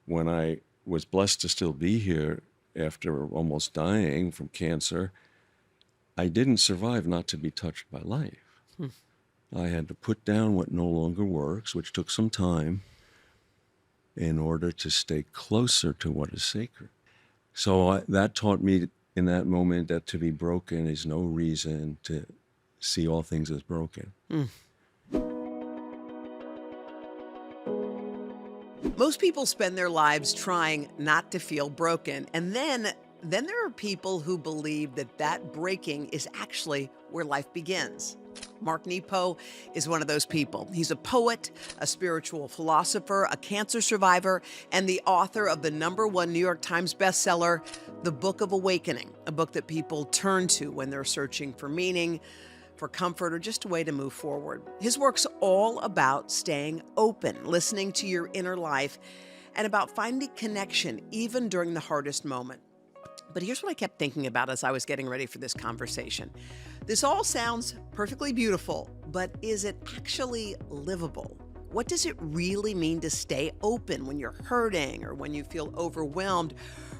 when I was blessed to still be here after almost dying from cancer, I didn't survive not to be touched by life. I had to put down what no longer works, which took some time, in order to stay closer to what is sacred. So that taught me in that moment that to be broken is no reason to see all things as broken. Most people spend their lives trying not to feel broken. And then there are people who believe that breaking is actually where life begins. Mark Nepo is one of those people. He's a poet, a spiritual philosopher, a cancer survivor, and the author of the #1 New York Times bestseller, The Book of Awakening, a book that people turn to when they're searching for meaning, for comfort, or just a way to move forward. His work's all about staying open, listening to your inner life, and about finding connection even during the hardest moment. But here's what I kept thinking about as I was getting ready for this conversation. This all sounds perfectly beautiful, but is it actually livable? What does it really mean to stay open when you're hurting or when you feel overwhelmed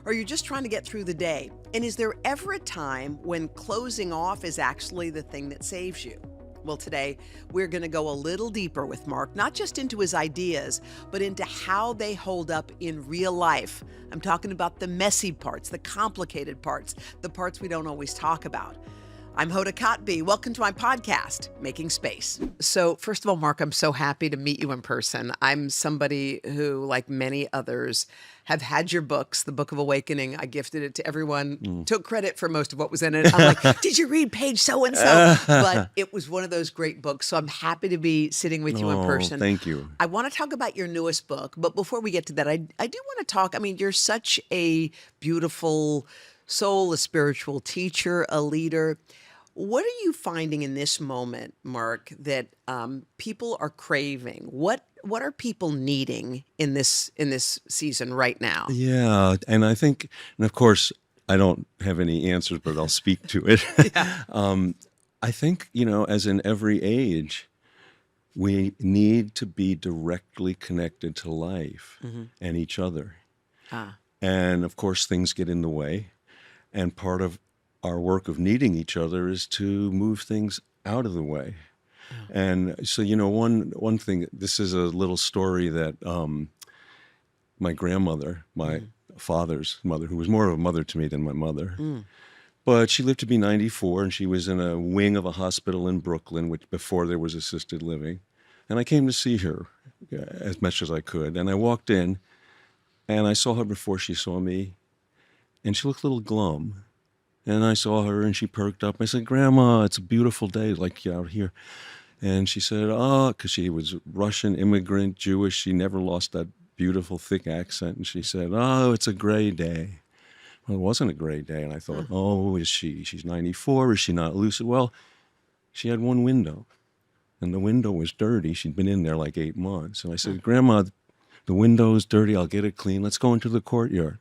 or you're just trying to get through the day? And is there ever a time when closing off is actually the thing that saves you? Well, today we're going to go a little deeper with Mark, not just into his ideas, but into how they hold up in real life. I'm talking about the messy parts, the complicated parts, the parts we don't always talk about. I'm Hoda Kotb. Welcome to my podcast, Making Space. So first of all, Mark, I'm so happy to meet you in person. I'm somebody who, like many others, have had your books, The Book of Awakening. I gifted it to everyone, took credit for most of what was in it. I'm like, did you read page so-and-so? But it was one of those great books. So I'm happy to be sitting with you in person. Thank you. I want to talk about your newest book. But before we get to that, I do want to talk. I mean, you're such a beautiful soul, a spiritual teacher, a leader. What are you finding in this moment, Mark, that people are craving? What are people needing in this season right now? Yeah, and I think, and of course, I don't have any answers, but I'll speak to it. Yeah. I think, as in every age, we need to be directly connected to life and each other. Ah, And of course, things get in the way. And part of our work of needing each other is to move things out of the way. And so, one thing, this is a little story that my grandmother, my father's mother, who was more of a mother to me than my mother, but she lived to be 94, and she was in a wing of a hospital in Brooklyn, which before there was assisted living. And I came to see her as much as I could. And I walked in, and I saw her before she saw me, and she looked a little glum. And I saw her, and she perked up. I said, "Grandma, it's a beautiful day, like out here." And she said, "Oh," because she was Russian immigrant, Jewish. She never lost that beautiful, thick accent. And she said, "Oh, it's a gray day." Well, it wasn't a gray day. And I thought, oh, is she? She's 94. Is she not lucid? Well, she had one window, and the window was dirty. She'd been in there like 8 months. And I said, "Grandma, the window's dirty. I'll get it clean. Let's go into the courtyard."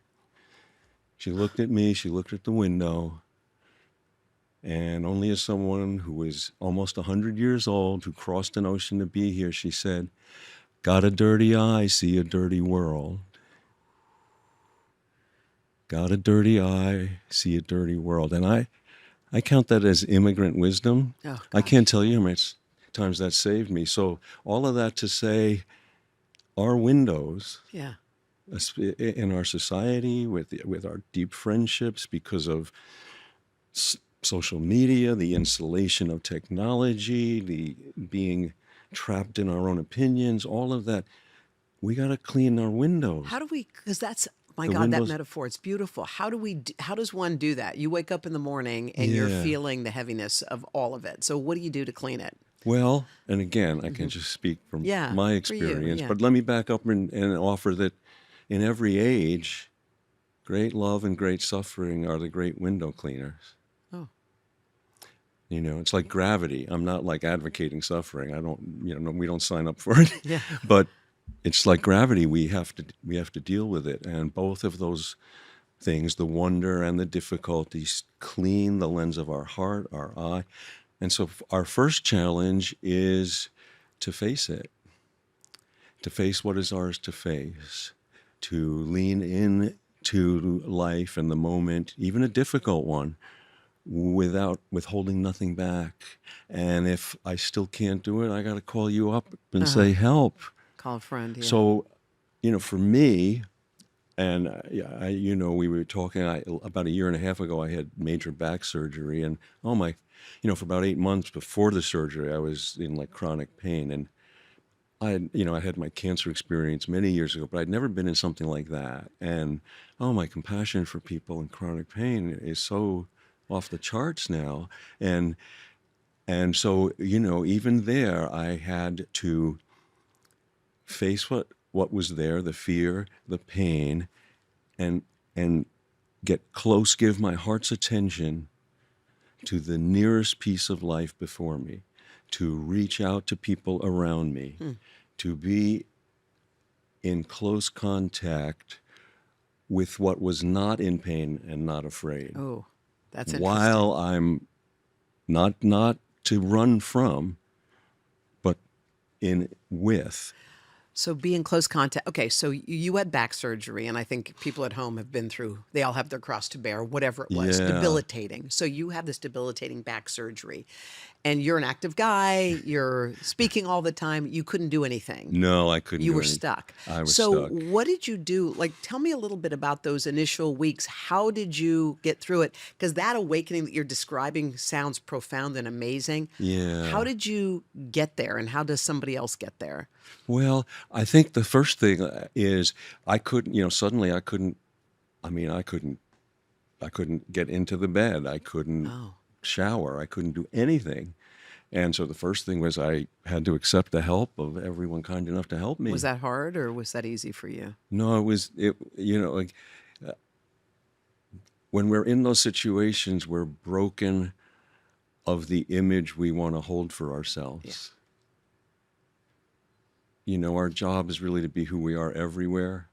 She looked at me, she looked at the window, and only as someone who was almost 100 years old, who crossed an ocean to be here, she said, "Got a dirty eye, see a dirty world. Got a dirty eye, see a dirty world." And I count that as immigrant wisdom. oh, I gosh. can't tell you how many times that saved me. So all of that to say, our windows Yeah. in our society, with our deep friendships, because of social media, the installation of technology, the being trapped in our own opinions, all of that, we got to clean our windows. How do we? Because that's my The God, that windows- metaphor. It's beautiful. How do we? How does one do that? You wake up in the morning and you're Yeah. feeling the heaviness of all of it. So what do you do to clean it? Well, and again, I can just speak from Yeah, my for you, experience, yeah. but let me back up and offer that in every age, great love and great suffering are the great window cleaners. Oh, It's like gravity. I'm not like advocating suffering. I don't, we don't sign up for it. yeah. But it's like gravity. We have to deal with it. And both of those things, the wonder and the difficulties, clean the lens of our heart, our eye. And so our first challenge is to face it, to face what is ours to face, to lean in to life and the moment, even a difficult one, without withholding nothing back. And if I still can't do it, I got to call you up and Uh-huh. say, help. Call a friend, yeah. So, for me, and we were talking about a year and a half ago, I had major back surgery. And oh my, for about 8 months before the surgery, I was in like chronic pain. And I had my cancer experience many years ago, but I'd never been in something like that. And oh, my compassion for people in chronic pain is so off the charts now. And so, even there, I had to face what was there, the fear, the pain, and and get close, give my heart's attention to the nearest piece of life before me, to reach out to people around me, to be in close contact with what was not in pain and not afraid, Oh, that's interesting. while I'm not to run from, but in with. So be in close contact. Okay, so you had back surgery, and I think people at home have been through, they all have their cross to bear, whatever it was, Yeah. debilitating. So you have this debilitating back surgery, and you're an active guy, you're speaking all the time, you couldn't do anything. No, I couldn't You do were anything. stuck. I was So stuck. what did you do? Like, tell me a little bit about those initial weeks. How did you get through it? Because that awakening that you're describing sounds profound and amazing. How Yeah. did you get there, and how does somebody else get there? Well, I think the first thing is I couldn't, suddenly I couldn't get into the bed. I couldn't Oh, shower. I couldn't do anything. And so the first thing was I had to accept the help of everyone kind enough to help was me. that hard or was that easy for you? No, like when we're in those situations, we're broken of the image we want to hold for Yeah. ourselves. Our job is really to be who we are everywhere,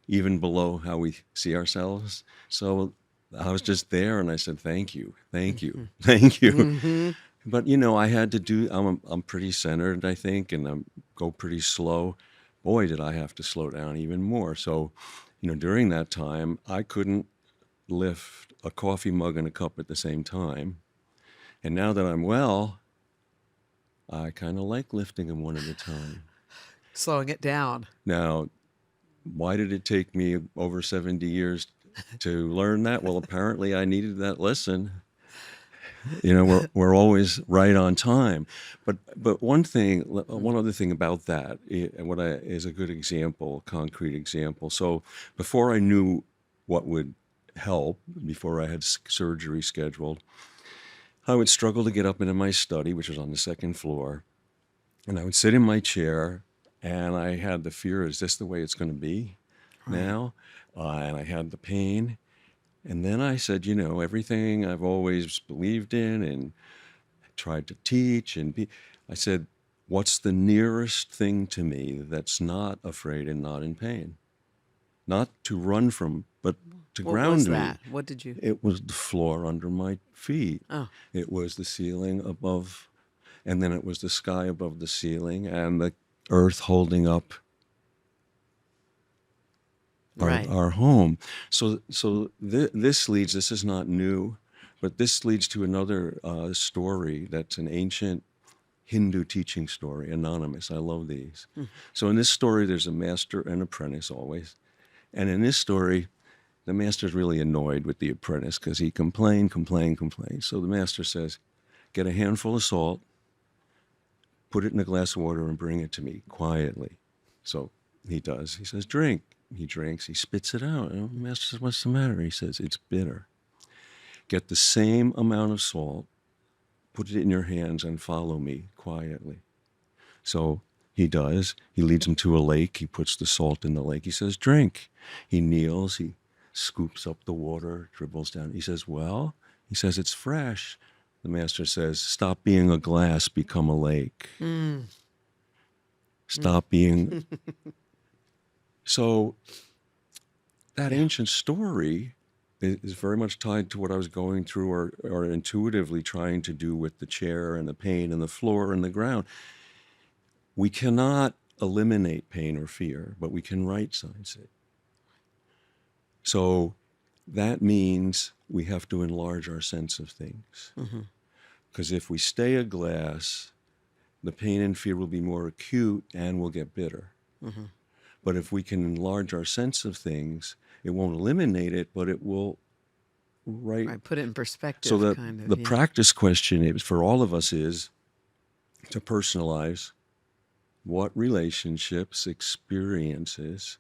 even below how we see ourselves. So I was just there and I said, thank you, thank you, thank you. Mm-hmm. But I had to do. I'm pretty centered, I think, and I go pretty slow. Boy, did I have to slow down even more. So, during that time, I couldn't lift a coffee mug and a cup at the same time. And now that I'm well, I kind of like lifting them one at a time. Slowing it down. Now, why did it take me over 70 years to learn that? Well, apparently I needed that lesson. We're always right on time. But one other thing about that, and is a good example, concrete example. So before I knew what would help, before I had surgery scheduled, I would struggle to get up into my study, which was on the second floor, and I would sit in my chair, and I had the fear: is this the way it's going to be Right. now? And I had the pain. And then I said, everything I've always believed in and tried to teach I said, what's the nearest thing to me that's not afraid and not in pain? Not to run from, but to What was ground me. that? What did you? It was the floor under my feet. Oh, It was the ceiling above, and then it was the sky above the ceiling and the earth holding up right. our home. So this is not new, but this leads to another story that's an ancient Hindu teaching story, anonymous. I love these. So in this story, there's a master and apprentice always. And in this story, the master's really annoyed with the apprentice because he complained. So the master says, get a handful of salt, put it in a glass of water and bring it to me quietly. So he does. He says, drink. He drinks. He spits it out. And the master says, what's the matter? He says, it's bitter. Get the same amount of salt, put it in your hands and follow me quietly. So he does. He leads him to a lake. He puts the salt in the lake. He says, drink. He kneels. He scoops up the water, dribbles down. He says, well, he says, it's fresh. The master says, stop being a glass, become a lake. Mm. Stop being. So that Yeah. ancient story is very much tied to what I was going through or intuitively trying to do with the chair and the pain and the floor and the ground. We cannot eliminate pain or fear, but we can right size it. So that means we have to enlarge our sense of things. Because if we stay a glass, the pain and fear will be more acute and will get bitter. But if we can enlarge our sense of things, it won't eliminate it, but it will Right. Put it in So perspective, the kind of. the Yeah. practice question is for all of us is to personalize what relationships, experiences,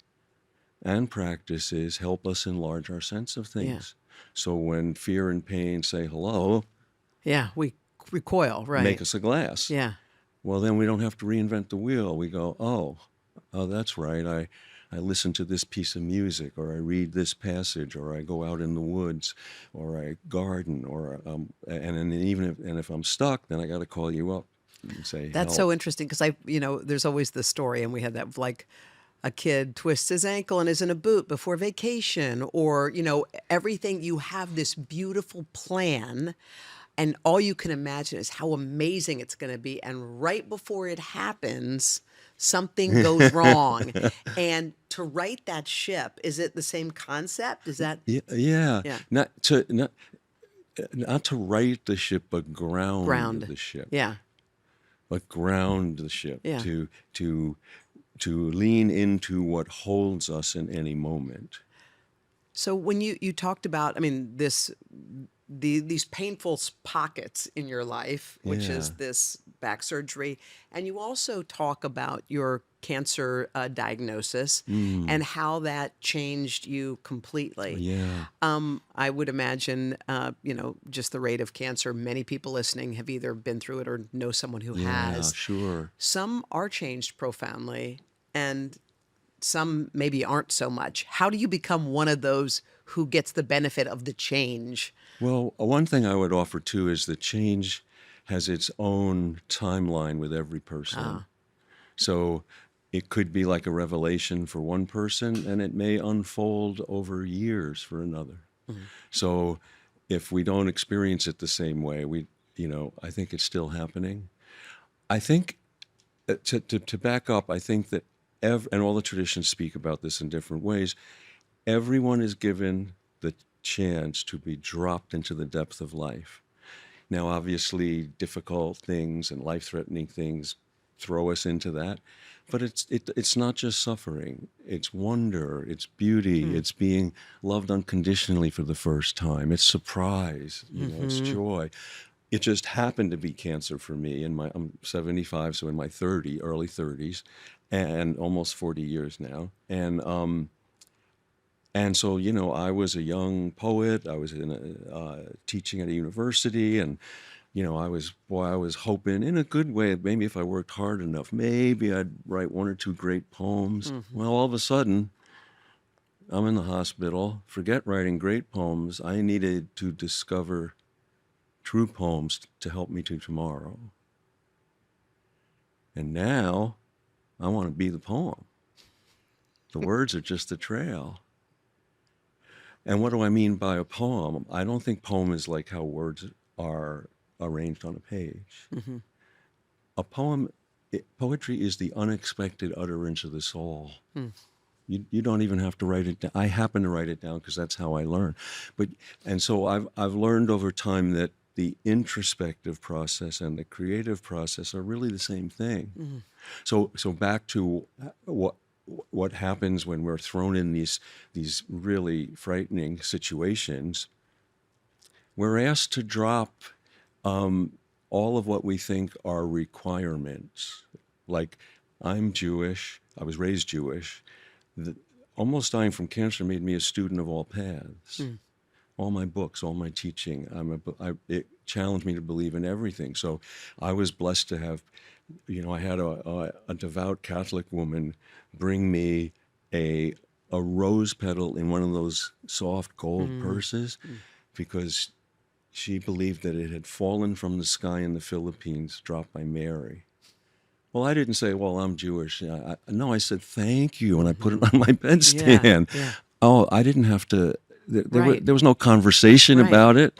and practices help us enlarge our sense of Yeah. things. So when fear and pain say hello, Yeah. We recoil. make Right. us a glass. Yeah. Well, then we don't have to reinvent the wheel. We go, oh, that's right. I listen to this piece of music, or I read this passage, or I go out in the woods, or I garden, or and then if I'm stuck, then I got to call you up and say That's help. so interesting because there's always the story, and we had that of like a kid twists his ankle and is in a boot before vacation, or, everything. You have this beautiful plan, and all you can imagine is how amazing it's going to be. And right before it happens, something goes wrong. And to right that ship, is it the same concept? Is that, Yeah, yeah. yeah, Not to right the ship, but ground ground? the ship. Yeah, But ground the ship yeah. to lean into what holds us in any moment. So when you talked about, I mean, these painful pockets in your life, which Yeah. is this back surgery, and you also talk about your cancer diagnosis and how that changed you completely. Yeah. I would imagine, just the rate of cancer. Many people listening have either been through it or know someone who Yeah, has. sure. Some are changed profoundly, and some maybe aren't so much. How do you become one of those who gets the benefit of the change? Well, one thing I would offer too is that change has its own timeline with every person. So it could be like a revelation for one person, and it may unfold over years for another. So if we don't experience it the same way, I think it's still happening. I think to back up, I think that and all the traditions speak about this in different ways. Everyone is given the chance to be dropped into the depth of life. Now, obviously, difficult things and life-threatening things throw us into that, but it's not just suffering. It's wonder, it's beauty, it's being loved unconditionally for the first time. It's surprise, it's joy. It just happened to be cancer for me. I'm 75, so in my early 30s, and almost 40 years now, and so, I was a young poet. I was teaching at a university, and I was hoping in a good way, maybe if I worked hard enough, maybe I'd write one or two great poems. Well, all of a sudden, I'm in the hospital. Forget writing great poems. I needed to discover true poems to help me to tomorrow. And now, I want to be the poem. The words are just a trail. And what do I mean by a poem? I don't think poem is like how words are arranged on a page. A poem, poetry is the unexpected utterance of the soul. You don't even have to write it down. I happen to write it down because that's how I learn. And so I've learned over time that the introspective process and the creative process are really the same thing. So back to what happens when we're thrown in these really frightening situations. We're asked to drop all of what we think are requirements. Like, I'm Jewish. I was raised Jewish. Almost dying from cancer made me a student of all paths. All my books, all my teaching. It challenged me to believe in everything. So I was blessed to have, I had a devout Catholic woman bring me a rose petal in one of those soft gold purses because she believed that it had fallen from the sky in the Philippines, dropped by Mary. Well, I didn't say, well, I'm Jewish. No, I said, thank you. And I put it on my Yeah, bedstand. yeah. Oh, I didn't have to, Right. there was no conversation Right. about it.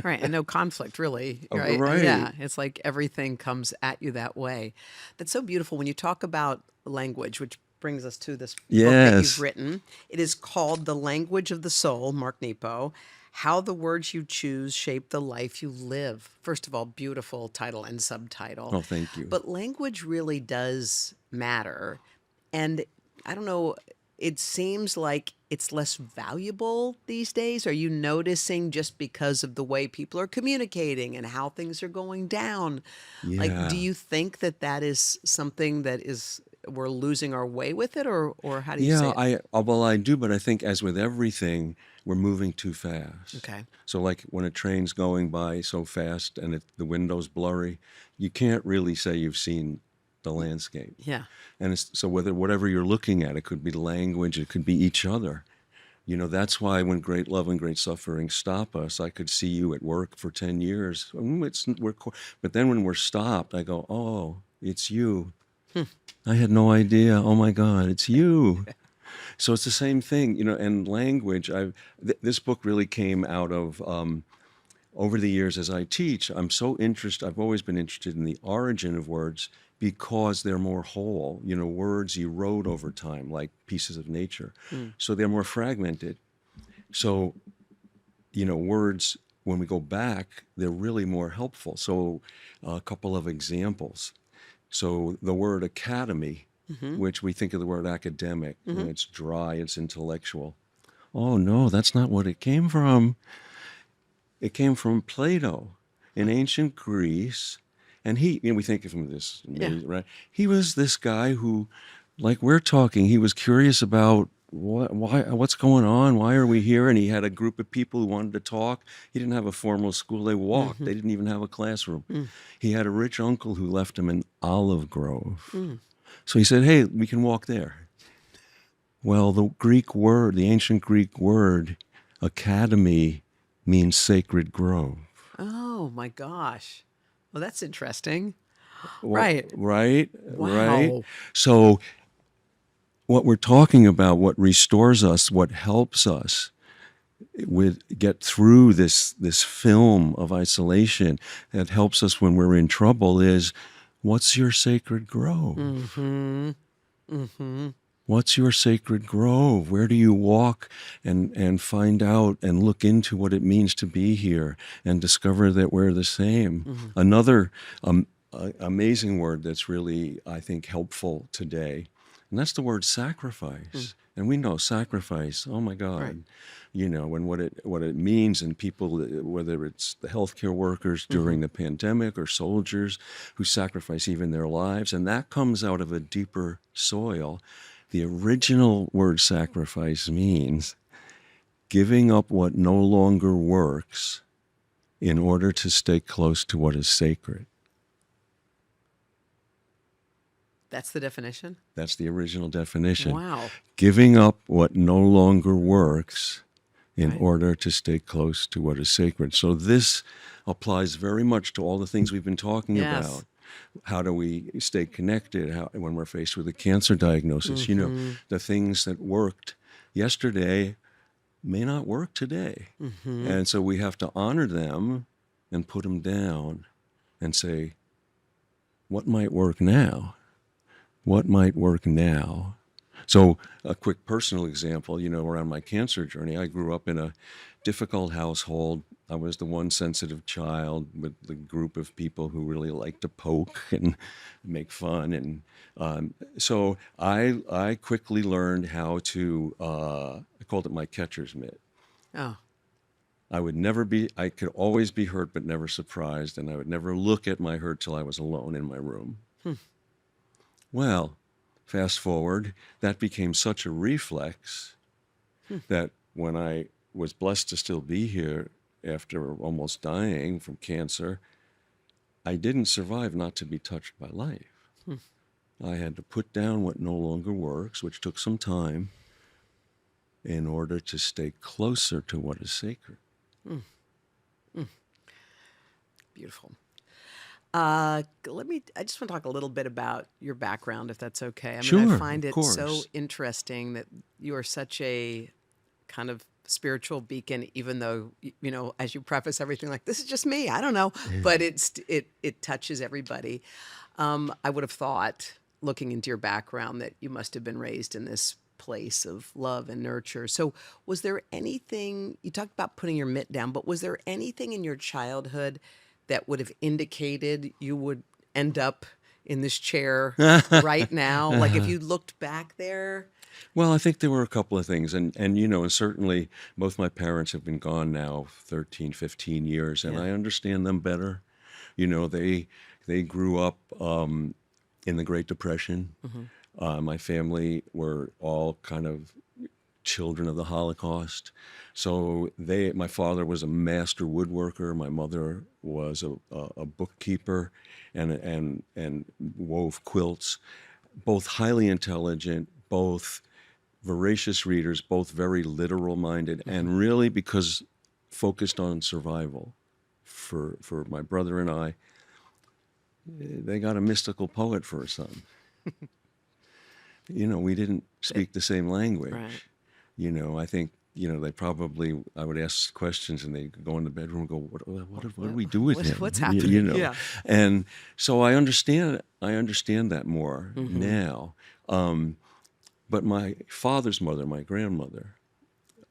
Right. And no conflict, really. Oh, Right. right. Yeah. It's like everything comes at you that way. That's so beautiful when you talk about language, which brings us to this book that you've Yes. written. It is called The Language of the Soul, Mark Nepo, How the Words You Choose Shape the Life You Live. First of all, beautiful title and subtitle. Oh, thank you. But language really does matter. And I don't know, it seems like it's less valuable these days. Are you noticing just because of the way people are communicating and how things are going down? Like, do Yeah. you think that that is something that is we're losing our way with it, or how do you see Yeah, it? well, I do, but I think as with everything, we're moving too fast. Okay. So, like when a train's going by so fast and the window's blurry, you can't really say you've seen the landscape. Yeah. And so, whatever you're looking at, it could be language, it could be each other. That's why when great love and great suffering stop us, I could see you at work for 10 years. But then when we're stopped, I go, oh, it's you. I had no idea. Oh my God, it's you. So it's the same thing, and language. This book really came out of over the years as I teach. I've always been interested in the origin of words because they're more whole. Words erode over time, like pieces of nature. Mm. So they're more fragmented. So, words, when we go back, they're really more helpful. So, a couple of examples. So, the word academy, Mm-hmm. which we think of the word academic, Mm-hmm. it's dry, it's intellectual. Oh, no, that's not what it came from. It came from Plato in ancient Greece. And we think of him as this Yeah. amazing, right? He was this guy who, like we're talking, he was curious about what's going on? Why are we here? And he had a group of people who wanted to talk. He didn't have a formal school. They walked. Mm-hmm. They didn't even have a classroom. Mm. He had a rich uncle who left him an olive grove. Mm. So he said, hey, we can walk there. Well, the ancient Greek word, academy, means sacred grove. Oh my gosh. Well, that's interesting. Well, Right. right. Wow. So what we're talking about, what restores us, what helps us get through this film of isolation, that helps us when we're in trouble, is what's your sacred grove? Mm-hmm. Mm-hmm. What's your sacred grove? Where do you walk and find out and look into what it means to be here and discover that we're the same? Mm-hmm. Another amazing word that's really, I think, helpful today, and that's the word sacrifice. And we know sacrifice, oh my God, Right. And what it means, and people, whether it's the healthcare workers during the pandemic or soldiers who sacrifice even their lives, and that comes out of a deeper soil. The original word sacrifice means giving up what no longer works in order to stay close to what is sacred. That's the definition? That's the original definition. Wow. Giving up what no longer works in Right. order to stay close to what is sacred. So this applies very much to all the things we've been talking Yes. about. How do we stay connected when we're faced with a cancer diagnosis? Mm-hmm. The things that worked yesterday may not work today. Mm-hmm. And so we have to honor them and put them down and say, what might work now? What might work now? So a quick personal example, around my cancer journey, I grew up in a difficult household. I was the one sensitive child with the group of people who really like to poke and make fun. And so I quickly learned how to, I called it my catcher's mitt. Oh. I could always be hurt but never surprised, and I would never look at my hurt till I was alone in my room. Well, fast forward, that became such a reflex that when I was blessed to still be here after almost dying from cancer, I didn't survive not to be touched by life. I had to put down what no longer works, which took some time, in order to stay closer to what is sacred. Beautiful. I just want to talk a little bit about your background, if that's okay. I mean, I Sure, find of it so course. interesting that you are such a kind of spiritual beacon, even though, as you preface everything like, this is just me, I don't know, but it touches everybody. I would have thought looking into your background that you must have been raised in this place of love and nurture. So, was there anything you talked about putting your mitt down, but was there anything in your childhood that would have indicated you would end up in this chair right now? Like if you looked back there? Well, I think there were a couple of things. And you know, and certainly both my parents have been gone now 13, 15 years, and Yeah. I understand them better. You know, they grew up in the Great Depression. My family were all kind of children of the Holocaust. So my father was a master woodworker. My mother was a bookkeeper, and wove quilts. Both highly intelligent, both voracious readers, both very literal minded, and really because focused on survival. For my brother and I, they got a mystical poet for a son. You know, we didn't speak the same language. Right. You know, I think, you know, I would ask questions and they'd go in the bedroom and go, what do we do with him? What's You happening? know, Yeah. and so I understand that more now. But my father's mother, my grandmother,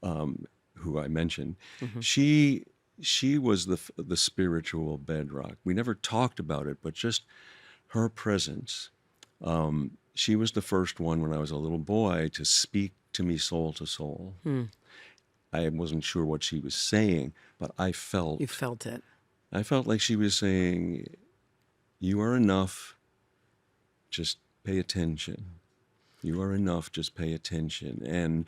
who I mentioned, she was the spiritual bedrock. We never talked about it, but just her presence. She was the first one when I was a little boy to speak to me soul to soul. I wasn't sure what she was saying, but You felt it. I felt like she was saying, "You are enough. Just pay attention. You are enough. Just pay attention."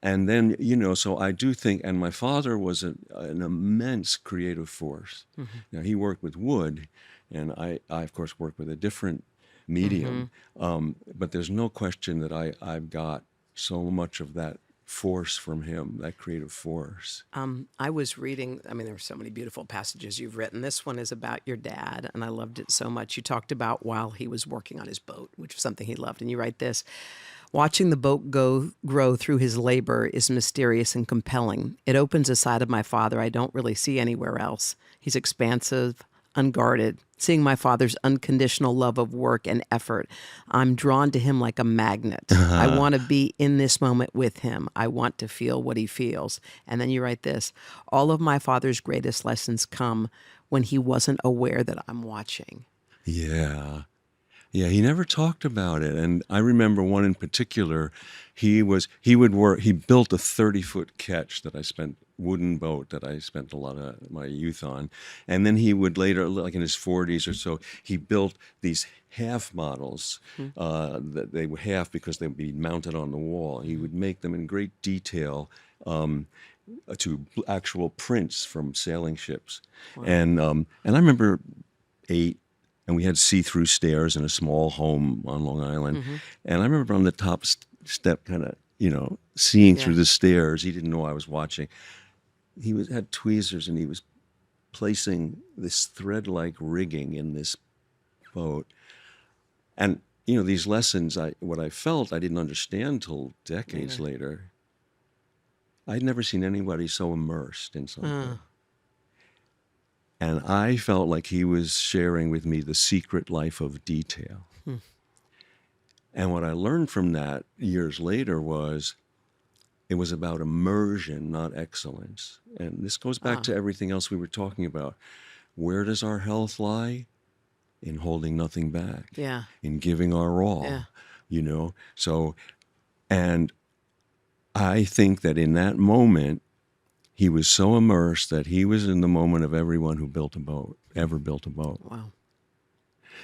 And then, you know, so I do think, and my father was an immense creative force. Now, he worked with wood, and I of course, worked with a different medium. But there's no question that I've got so much of that force from him, that creative force. I was reading, I mean, there were so many beautiful passages you've written. This one is about your dad, and I loved it so much. You talked about while he was working on his boat, which was something he loved, and you write this: watching the boat grow through his labor is mysterious and compelling. It opens a side of my father I don't really see anywhere else. He's expansive, unguarded. Seeing my father's unconditional love of work and effort, I'm drawn to him like a magnet. I want to be in this moment with him. I want to feel what he feels. And then you write this: all of my father's greatest lessons come when he wasn't aware that I'm watching. Yeah. Yeah, he never talked about it. And I remember one in particular, he built a 30-foot ketch wooden boat that I spent a lot of my youth on. And then he would later, like in his 40s or so, he built these half models that they were half because they would be mounted on the wall. He would make them in great detail to actual prints from sailing ships. Wow. And I remember 8, and we had see-through stairs in a small home on Long Island. And I remember on the top step, kind of, you know, seeing through the stairs. He didn't know I was watching. Had tweezers, and he was placing this thread-like rigging in this boat. And, you know, these lessons, what I felt, I didn't understand till decades later. I'd never seen anybody so immersed in something. And I felt like he was sharing with me the secret life of detail. And what I learned from that years later was it was about immersion, not excellence. And this goes back to everything else we were talking about. Where does our health lie? In holding nothing back. Yeah. In giving our all. Yeah. You know? So, and I think that in that moment, he was so immersed that he was in the moment of everyone who ever built a boat. Wow.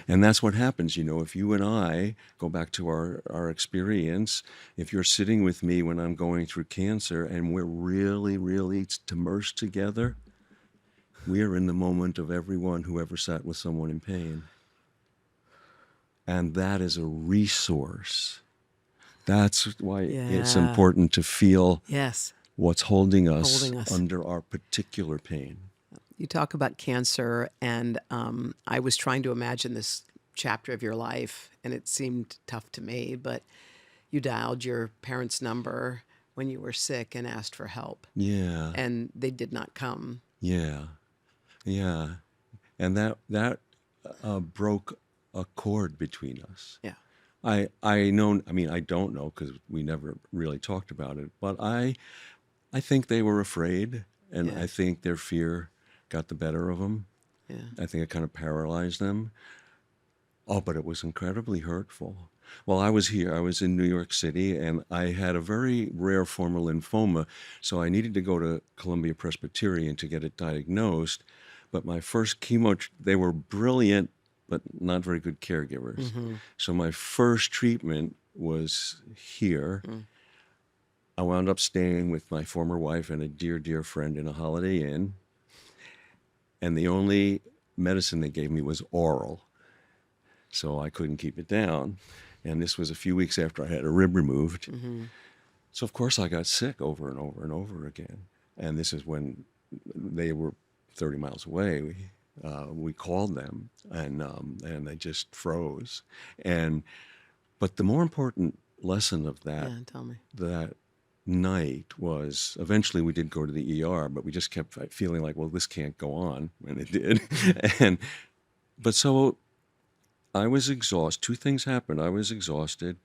And that's what happens, you know, if you and I go back to our experience, if you're sitting with me when I'm going through cancer and we're really, really immersed together, we are in the moment of everyone who ever sat with someone in pain. And that is a resource. That's why it's important to feel what's holding us under our particular pain. You talk about cancer, and I was trying to imagine this chapter of your life, and it seemed tough to me, but you dialed your parents' number when you were sick and asked for help. Yeah. And they did not come. Yeah. Yeah. And that broke a cord between us. Yeah. I know, I mean, I don't know because we never really talked about it, but I think they were afraid, and Yeah. I think their fear got the better of them. Yeah. I think it kind of paralyzed them. Oh, but it was incredibly hurtful. Well, I was here, I was in New York City, and I had a very rare form of lymphoma, so I needed to go to Columbia Presbyterian to get it diagnosed. But my first chemo, they were brilliant, but not very good caregivers. Mm-hmm. So my first treatment was here. Mm. I wound up staying with my former wife and a dear, dear friend in a Holiday Inn. And the only medicine they gave me was oral. So I couldn't keep it down. And this was a few weeks after I had a rib removed. Mm-hmm. So, of course, I got sick over and over and over again. And this is when they were 30 miles away. We called them, and they just froze. But the more important lesson of Yeah. Tell me. that night was eventually we did go to the ER, but we just kept feeling like, well, this can't go on, and it did. and but so I was exhausted. Two things happened. I was exhausted.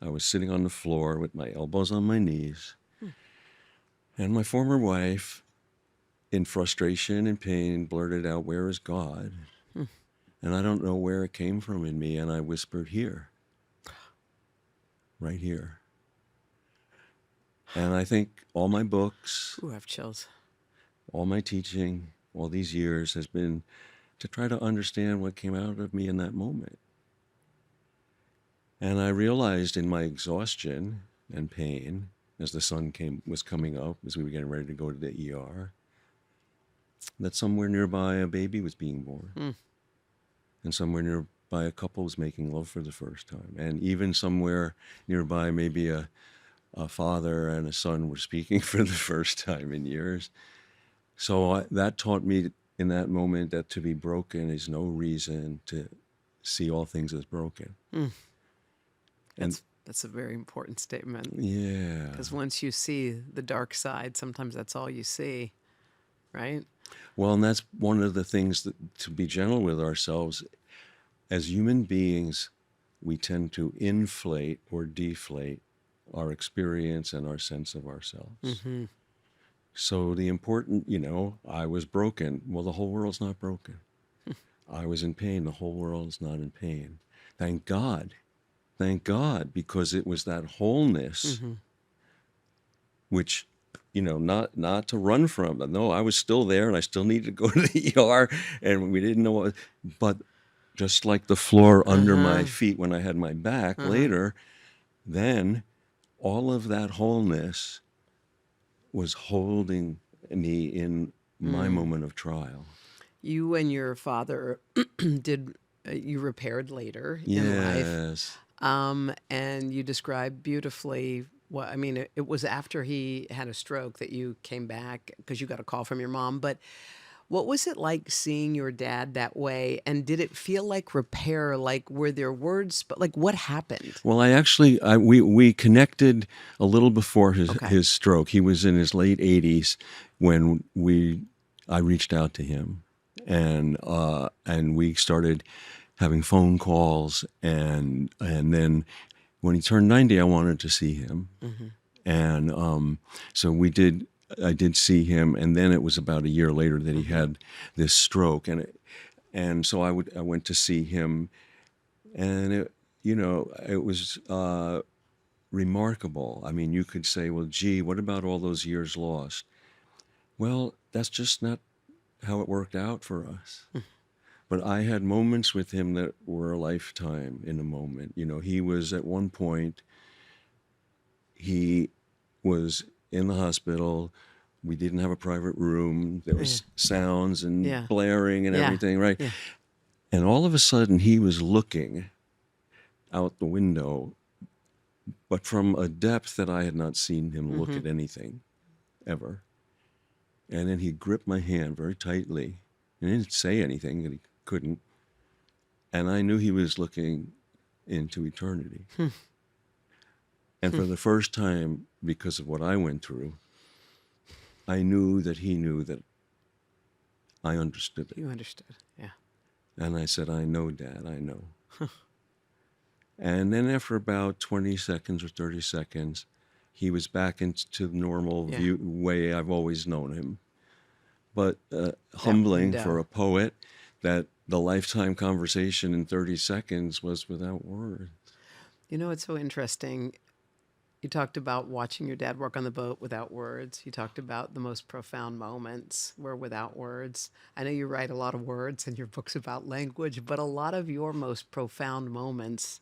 I was sitting on the floor with my elbows on my knees, Hmm. and my former wife, in frustration and pain, blurted out, "Where is God?" Hmm. And I don't know where it came from in me, and I whispered, "Here, right here." And I think all my books, Ooh, I have chills. all my teaching, all these years has been to try to understand what came out of me in that moment. And I realized in my exhaustion and pain, as the sun was coming up, as we were getting ready to go to the ER, that somewhere nearby a baby was being born. Hmm. And somewhere nearby a couple was making love for the first time. And even somewhere nearby, maybe a father and a son were speaking for the first time in years. So that taught me in that moment that to be broken is no reason to see all things as broken. Hmm. And That's a very important statement. yeah. Because once you see the dark side, sometimes that's all you see, right? Well, and that's one of the things that to be gentle with ourselves. As human beings, we tend to inflate or deflate our experience and our sense of ourselves. Mm-hmm. So the important, I was broken. Well, the whole world's not broken. I was in pain. The whole world's not in pain. Thank God. Thank God, because it was that wholeness, Mm-hmm. which, not to run from. No, I was still there, and I still needed to go to the ER, and we didn't know what. But just like the floor under my Uh-huh. feet when I had my back Uh-huh. later, then all of that wholeness was holding me in my Mm. moment of trial. You and your father did, you repaired later in life. Yes. And you described beautifully what, I mean, it was after he had a stroke that you came back because you got a call from your mom. But what was it like seeing your dad that way? And did it feel like repair? Like, were there words, but like, what happened? Well, we connected a little before Okay. his stroke. He was in his late 80s when I reached out to him, and we started having phone calls, and then when he turned 90, I wanted to see him, Mm-hmm. and so we did. I did see him, and then it was about a year later that he Mm-hmm. had this stroke, and so I went to see him, and it was remarkable. I mean, you could say, well, gee, what about all those years lost? Well, that's just not how it worked out for us. But I had moments with him that were a lifetime in a moment. He was at one point, he was in the hospital. We didn't have a private room. There Yeah. was sounds and Yeah. blaring and Yeah. everything, right? Yeah. And all of a sudden, he was looking out the window, but from a depth that I had not seen him look Mm-hmm. at anything ever. And then he gripped my hand very tightly, and he didn't say anything that he couldn't. And I knew he was looking into eternity. Hmm. And for the first time, because of what I went through, I knew that he knew that I understood it. You understood. Yeah. And I said, I know, Dad, I know. And then after about 20 seconds or 30 seconds, he was back into the normal Yeah. way I've always known him. But That humbling for window. a poet that the lifetime conversation in 30 seconds was without words. You know, it's so interesting. You talked about watching your dad work on the boat without words. You talked about the most profound moments were without words. I know you write a lot of words in your books about language, but a lot of your most profound moments,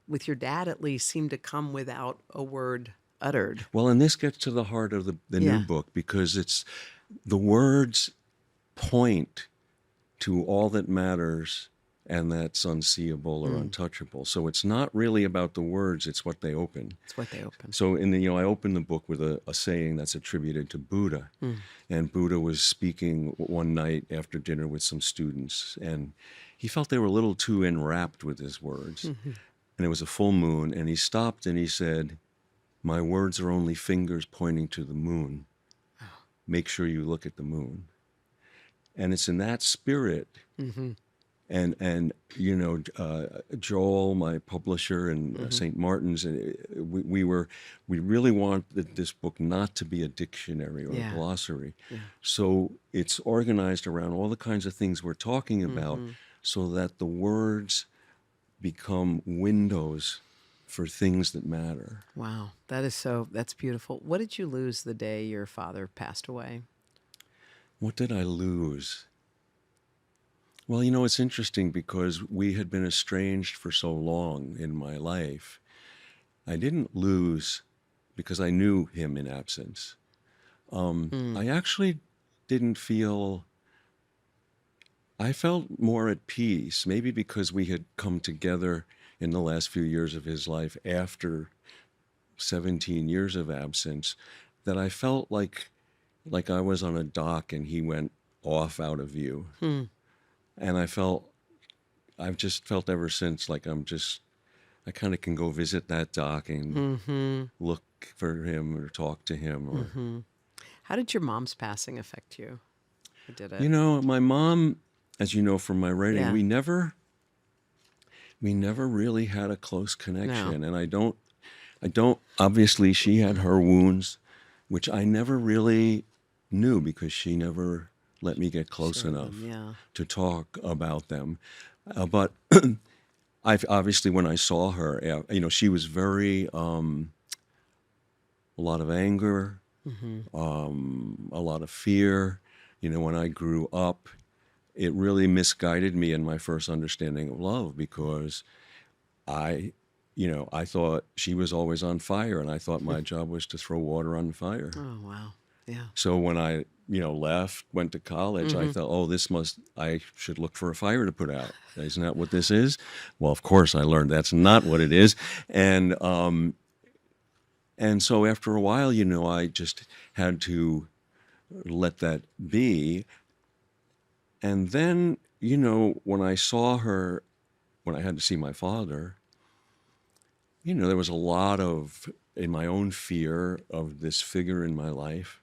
with your dad at least, seem to come without a word uttered. Well, and this gets to the heart of the new Yeah. book because it's the words point to all that matters and that's unseeable or Mm. untouchable. So it's not really about the words, it's what they open. It's what they open. So I open the book with a saying that's attributed to Buddha. Mm. And Buddha was speaking one night after dinner with some students, and he felt they were a little too enwrapped with his words. Mhm. And it was a full moon, and he stopped and he said, "My words are only fingers pointing to the moon. Make sure you look at the moon." And it's in that spirit. Mhm. And Joel, my publisher, and Mhm. St. Martin's, we really wanted this book not to be a dictionary or a Yeah. glossary. Yeah. So it's organized around all the kinds of things we're talking about, Mhm. so that the words become windows for things that matter. Wow. That's beautiful. What did you lose the day your father passed away? What did I lose? Well, it's interesting because we had been estranged for so long in my life. I didn't lose because I knew him in absence. Mm. I actually didn't feel, I felt more at peace, maybe because we had come together in the last few years of his life after 17 years of absence, that I felt like I was on a dock and he went off out of view. Hmm. And I've just felt ever since like I kind of can go visit that dock and Mm-hmm. look for him or talk to him or Mm-hmm. How did your mom's passing affect you? Or did it? My mom, as you know from my writing, Yeah. we never really had a close No. connection. And I don't, obviously she had her wounds, which I never really knew because she never let me get close Share them. enough Yeah. to talk about them. But I've obviously, when I saw her, she was very, a lot of anger, Mm-hmm. a lot of fear. When I grew up, it really misguided me in my first understanding of love because I, I thought she was always on fire and I thought my job was to throw water on the fire. Oh, wow. Yeah. So when I, left, went to college, I Mm-hmm. thought, oh, I should look for a fire to put out. Isn't that what this is? Well, of course I learned that's not what it is. And so after a while, I just had to let that be. And then, when I saw her, when I had to see my father, there was a lot in my own fear of this figure in my life.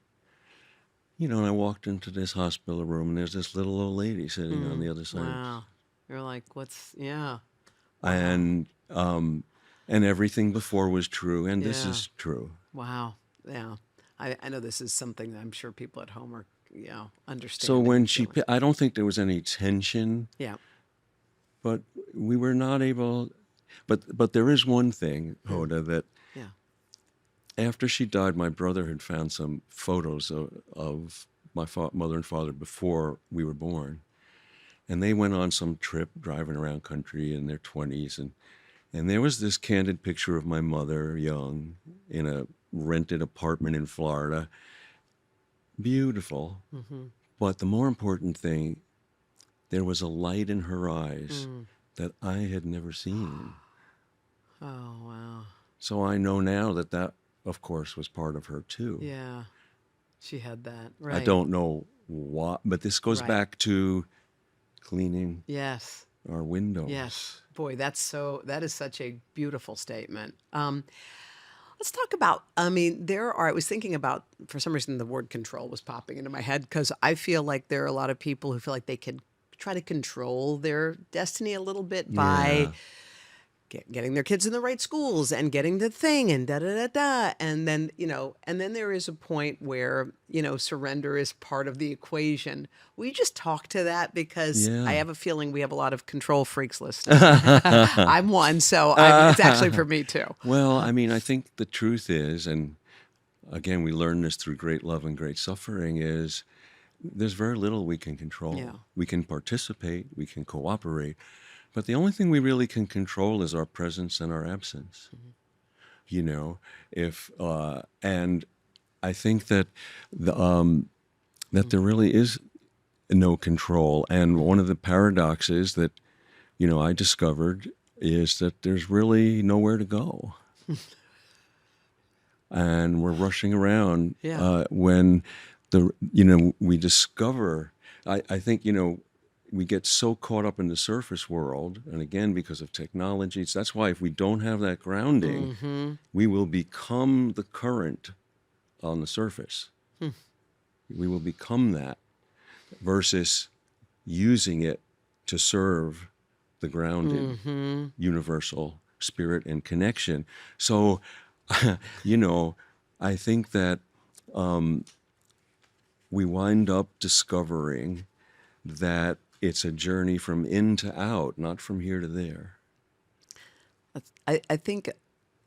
And I walked into this hospital room and there's this little old lady sitting on Mm. the other side. Wow. You're like, yeah. Wow. And, and everything before was true. And this Yeah. is true. Wow. Yeah. I know this is something that I'm sure people at home are, So understanding when and feeling. I don't think there was any tension, Yeah. but we were not able, but there is one thing, Mm. Hoda, that Yeah. after she died, my brother had found some photos of my mother and father before we were born. And they went on some trip driving around country in their 20s. And there was this candid picture of my mother, young, in a rented apartment in Florida. Beautiful. Mm-hmm. But the more important thing, there was a light in her eyes Mm. that I had never seen. Oh, wow. So I know now that, of course, was part of her too. Yeah. She had that. I Right. don't know why, but this goes Right. back to cleaning Yes. our windows. Yes. Boy, that is such a beautiful statement. Let's talk about, I was thinking about, for some reason, the word control was popping into my head because I feel like there are a lot of people who feel like they can try to control their destiny a little bit by Yeah. getting their kids in the right schools and getting the thing and da da da da. And then, and then there is a point where, surrender is part of the equation. Will you just talk to that? Because I Yeah. have a feeling we have a lot of control freaks listening. I'm one, so it's actually for me too. Well, I mean, I think the truth is, and again, we learn this through great love and great suffering, is there's very little we can Yeah. control. We can participate, we can cooperate, but the only thing we really can control is our presence and our absence. You know, if and I think that that there really is no control. And one of the paradoxes that I discovered is that there's really nowhere to go, and we're rushing around Yeah. when we discover. I think we get so caught up in the surface world, and again because of technology. So that's why if we don't have that grounding, we will become the current on the surface. We will become that versus using it to serve the grounded, universal spirit and connection. So, I think that we wind up discovering that it's a journey from in to out, not from here to there. I think,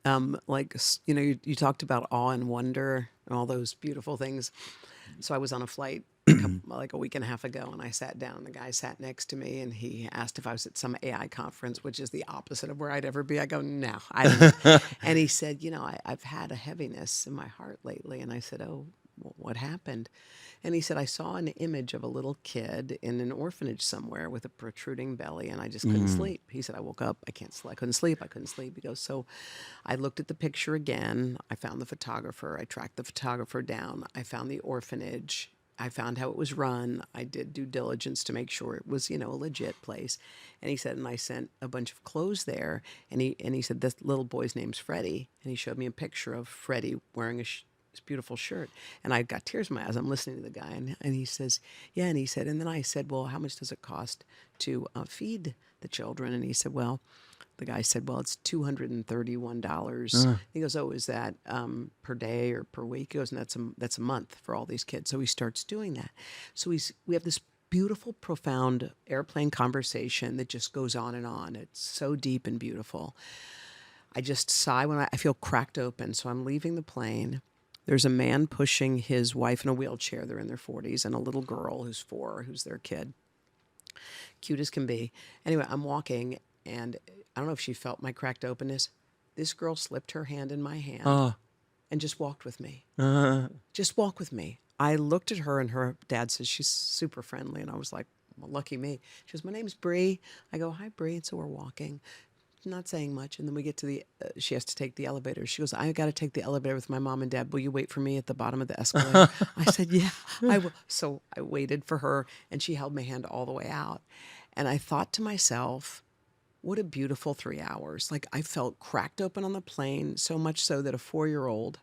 you talked about awe and wonder and all those beautiful things. So I was on a flight like a week and a half ago, and I sat down. The guy sat next to me, and he asked if I was at some AI conference, which is the opposite of where I'd ever be. I go, no, I don't. And he said, I've had a heaviness in my heart lately. And I said, oh, what happened? And he said, I saw an image of a little kid in an orphanage somewhere with a protruding belly, and I just couldn't sleep. He said, I woke up, I can't sleep, I couldn't sleep, I couldn't sleep. He goes, so I looked at the picture again. I found the photographer. I tracked the photographer down. I found the orphanage. I found how it was run. I did due diligence to make sure it was, a legit place. And he said, and I sent a bunch of clothes there. And he said, this little boy's name's Freddie. And he showed me a picture of Freddie wearing this beautiful shirt. And I got tears in my eyes. I'm listening to the guy. And he says, yeah. And he said, and then I said, well, how much does it cost to feed the children? And he said, well, the guy said, well, it's $231. He goes, oh, is that per day or per week? He goes, and that's a month for all these kids. So he starts doing that. So we have this beautiful, profound airplane conversation that just goes on and on. It's so deep and beautiful. I just sigh when I feel cracked open. So I'm leaving the plane. There's a man pushing his wife in a wheelchair. They're in their 40s, and a little girl who's 4, who's their kid. Cute as can be. Anyway, I'm walking, and I don't know if she felt my cracked openness. This girl slipped her hand in my hand and just walked with me. Just walk with me. I looked at her, and her dad says she's super friendly, and I was like, well, lucky me. She goes, my name's Bree. I go, hi, Bree. And so we're walking, not saying much. And then we get to she has to take the elevator. She goes, I got to take the elevator with my mom and dad. Will you wait for me at the bottom of the escalator? I said, yeah, I will. So I waited for her, and she held my hand all the way out. And I thought to myself, what a beautiful 3 hours. Like, I felt cracked open on the plane, so much so that a 4-year-old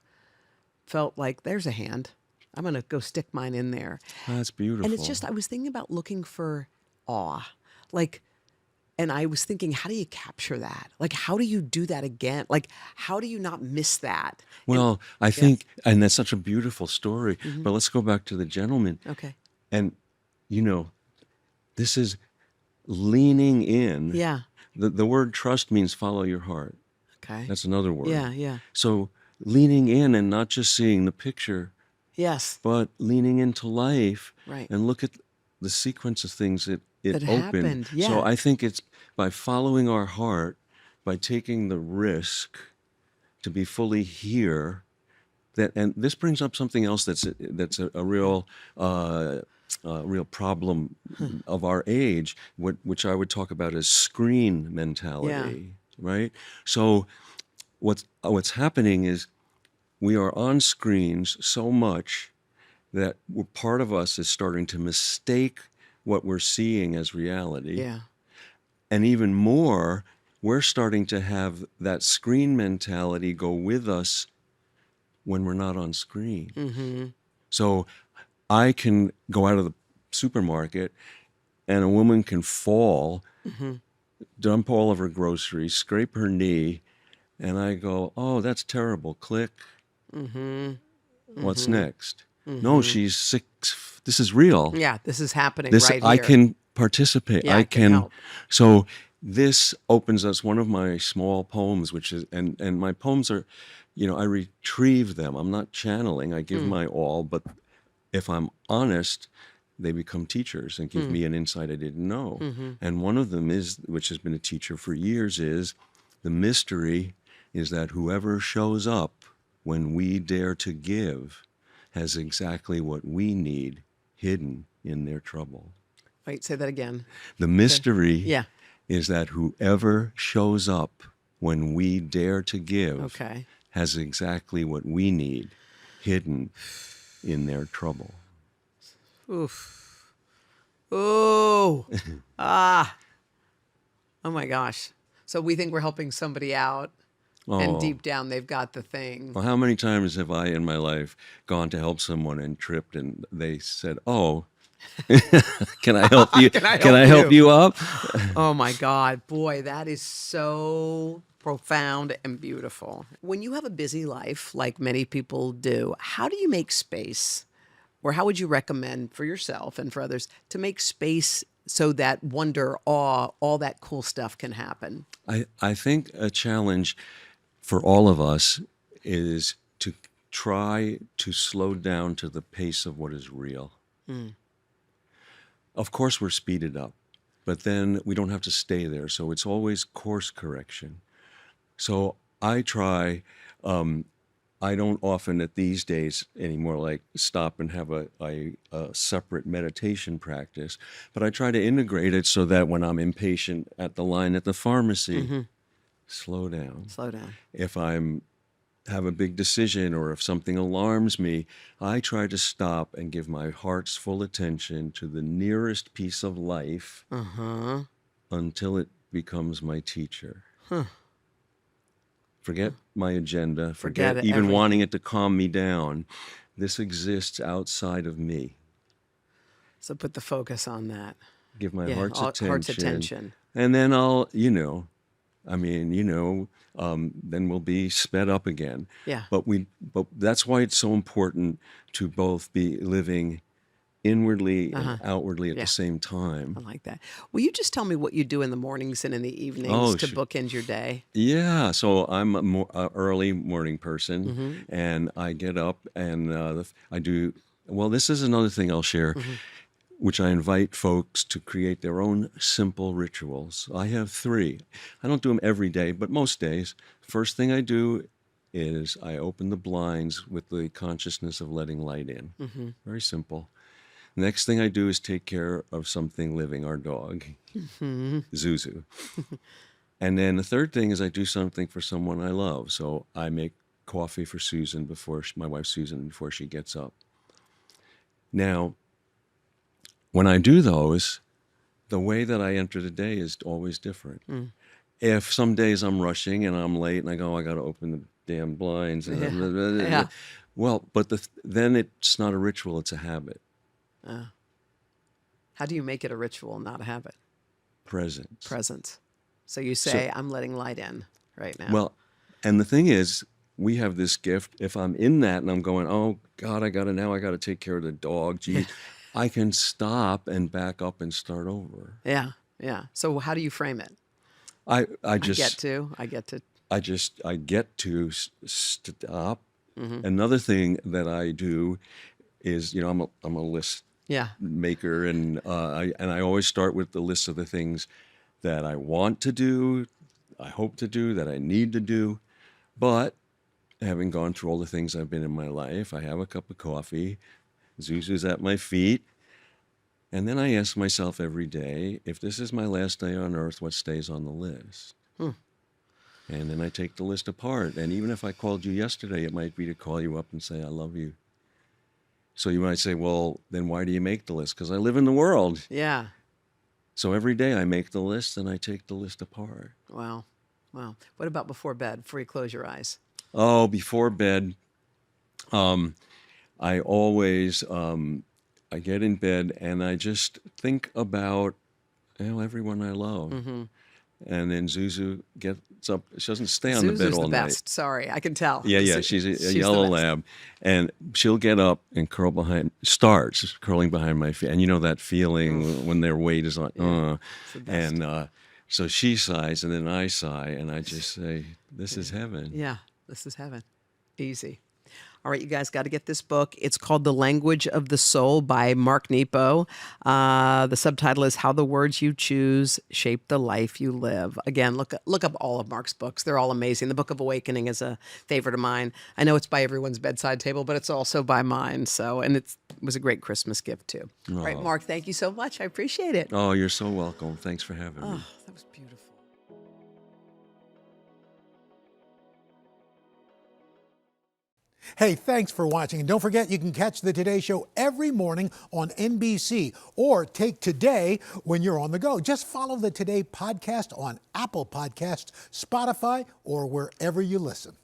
felt like, there's a hand. I'm going to go stick mine in there. That's beautiful. And it's just, I was thinking about looking for awe. Like, and I was thinking, how do you capture that? Like, how do you do that again? Like, how do you not miss that? Well, I think, and that's such a beautiful story, but let's go back to the gentleman. Okay. And, this is leaning in. Yeah. The word trust means follow your heart. Okay. That's another word. Yeah, yeah. So leaning in and not just seeing the picture, Yes. but leaning into life. Right. And look at the sequence of things that That opened. happened, yeah. So I think it's by following our heart, by taking the risk to be fully here, and this brings up something else that's a real real problem of our age, which I would talk about as screen mentality, right? So what's happening is we are on screens so much that part of us is starting to mistake what we're seeing as reality. Yeah. And even more, we're starting to have that screen mentality go with us when we're not on screen. So I can go out of the supermarket and a woman can fall, Mm-hmm. dump all of her groceries, scrape her knee, and I go, oh, that's terrible. Click. Mm-hmm. What's Mm-hmm. next? No, Mm-hmm. she's sick. This is real. Yeah, this is happening This right I here. can participate. Yeah, I I can can. help. So this opens us one of my small poems, which is and my poems are, I retrieve them. I'm not channeling. I give Hmm. my all, but if I'm honest, they become teachers and give Hmm. me an insight I didn't know. Mm-hmm. And one of them is, which has been a teacher for years, is the mystery is that whoever shows up when we dare to give has exactly what we need hidden in their trouble. Wait, say that again. The mystery Yeah. is that whoever shows up when we dare to give Okay. has exactly what we need hidden in their trouble. Oof. Oh. Ah. Oh my gosh. So we think we're helping somebody out, and Oh, deep down they've got the thing. well, how many times have I in my life gone to help someone and tripped and they said, "Oh, can I help you? Can I Can help I help you? you up?" Oh my God. Boy, that is so profound and beautiful. When you have a busy life, like many people do, how do you make space? Or how would you recommend for yourself and for others to make space so that wonder, awe, all that cool stuff can happen? I think a challenge for all of us is to try to slow down to the pace of what is real. Of course, we're speeded up, but then we don't have to stay there. So it's always course correction. So I try, I don't often at these days anymore like stop and have a separate meditation practice, but I try to integrate it so that when I'm impatient at the line at the pharmacy, slow down. Slow down. If I'm have a big decision or if something alarms me, I try to stop and give my heart's full attention to the nearest piece of life Uh-huh. until it becomes my teacher. Forget my agenda, Forget forget it, even wanting everything. it to calm me down. This exists outside of me. So put the focus on that. Give my Yeah, heart's heart's attention, attention. and then I'll, then we'll be sped up again. Yeah. But that's why it's so important to both be living inwardly and Uh-huh. outwardly at the Yeah. same time. I like that. Will you just tell me what you do in the mornings and in the evenings Oh, to bookend your day? yeah. So I'm a early morning person, Mm-hmm. and I get up and I do. Well, this is another thing I'll share, Mm-hmm. which I invite folks to create their own simple rituals. I have three. I don't do them every day, but most days. First thing I do is I open the blinds with the consciousness of letting light in. Mm-hmm. Very simple. Next thing I do is take care of something living, our dog, Mm-hmm. Zuzu. And then the third thing is I do something for someone I love. So I make coffee for Susan my wife Susan, before she gets up. Now, when I do those, the way that I enter the day is always different. Mm. If some days I'm rushing and I'm late and I go, I got to open the damn blinds. Yeah. Yeah. Well, but then it's not a ritual, it's a habit. How do you make it a ritual, not a habit? Presence. Presence. So you So, say, I'm letting light in right now. well, and the thing is, we have this gift. If I'm in that and I'm going, oh God, I got to take care of the dog. Geez, I can stop and back up and start over. Yeah. Yeah. So how do you frame it? I I get just, to. I get to. I get to stop. Mm-hmm. Another thing that I do is, I'm a list Yeah. maker, and I always start with the list of the things that I want to do, I hope to do, that I need to do. But having gone through all the things I've been in my life, I have a cup of coffee, Zuzu's at my feet, and then I ask myself every day, if this is my last day on earth, what stays on the list? Hmm. And then I take the list apart. And even if I called you yesterday, it might be to call you up and say, I love you. So you might say, well, then why do you make the list? Because I live in the world. Yeah. So every day I make the list and I take the list apart. Wow. Wow. What about before bed, before you close your eyes? Oh, before bed, I always I get in bed and I just think about everyone I love. And then Zuzu gets up. She doesn't stay on the bed Zuzu's all the night. best. Sorry, I can tell. Yeah. She's a She's the yellow best. lab, and she'll get up and starts curling behind my feet. And you know that feeling when their weight is on, It's the best. and so she sighs, and then I sigh, and I just say, "This is heaven." Yeah, this is heaven. Easy. All right, you guys got to get this book. It's called The Language of the Soul by Mark Nepo. The subtitle is How the Words You Choose Shape the Life You Live. Again, look up all of Mark's books. They're all amazing. The Book of Awakening is a favorite of mine. I know it's by everyone's bedside table, but it's also by mine. And it was a great Christmas gift too. All right, Mark, thank you so much. I appreciate it. Oh, you're so welcome. Thanks for having me. That was beautiful. Hey, thanks for watching. And don't forget, you can catch the Today Show every morning on NBC or take Today when you're on the go. Just follow the Today podcast on Apple Podcasts, Spotify, or wherever you listen.